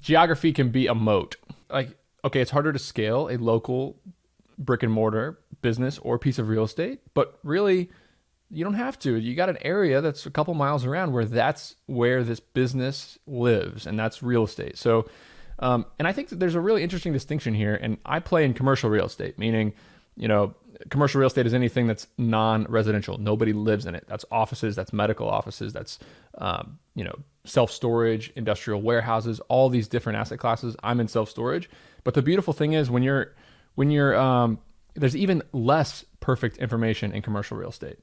geography can be a moat. Like, okay, it's harder to scale a local brick and mortar business or piece of real estate, but really you don't have to. You got an area that's a couple miles around where that's where this business lives, and that's real estate. So, and I think that there's a really interesting distinction here. And I play in commercial real estate, meaning, commercial real estate is anything that's non-residential. Nobody lives in it. That's offices, that's medical offices, that's, self-storage, industrial warehouses, all these different asset classes. I'm in self-storage. But the beautiful thing is when you're there's even less perfect information in commercial real estate.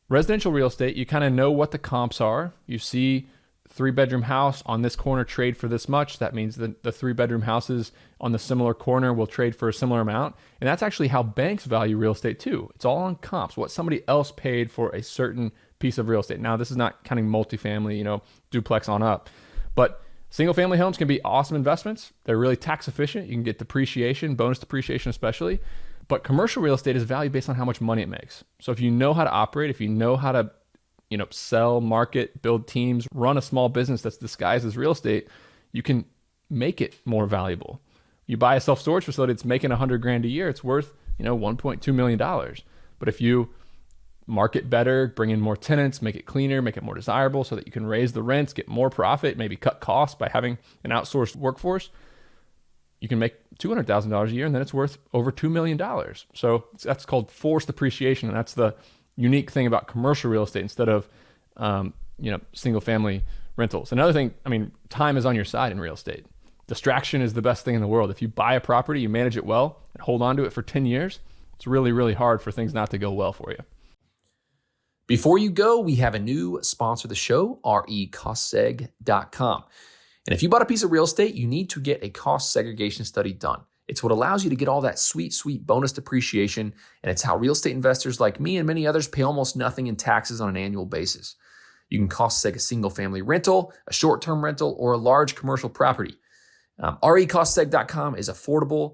Residential real estate, you kind of know what the comps are. You see 3-bedroom house on this corner trade for this much. That means that the 3-bedroom houses on the similar corner will trade for a similar amount. And that's actually how banks value real estate too. It's all on comps, what somebody else paid for a certain piece of real estate. Now, this is not counting multifamily, duplex on up, but single family homes can be awesome investments. They're really tax efficient. You can get depreciation, bonus depreciation especially. But commercial real estate is valued based on how much money it makes. So if you know how to operate, if you know how to sell, market, build teams, run a small business that's disguised as real estate, you can make it more valuable. You buy a self-storage facility, it's making $100,000 a year. It's worth, $1.2 million. But if you market better, bring in more tenants, make it cleaner, make it more desirable so that you can raise the rents, get more profit, maybe cut costs by having an outsourced workforce, you can make $200,000 a year, and then it's worth over $2 million. So that's called forced appreciation. And that's the unique thing about commercial real estate instead of, single family rentals. Another thing, time is on your side in real estate. Distraction is the best thing in the world. If you buy a property, you manage it well and hold on to it for 10 years, it's really, really hard for things not to go well for you. Before you go, we have a new sponsor of the show, recostseg.com. And if you bought a piece of real estate, you need to get a cost segregation study done. It's what allows you to get all that sweet, sweet bonus depreciation. And it's how real estate investors like me and many others pay almost nothing in taxes on an annual basis. You can cost seg a single family rental, a short-term rental, or a large commercial property. recostseg.com is affordable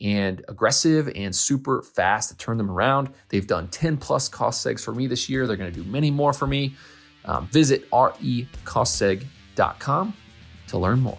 and aggressive and super fast to turn them around. They've done 10 plus cost segs for me this year. They're going to do many more for me. Visit recostseg.com to learn more.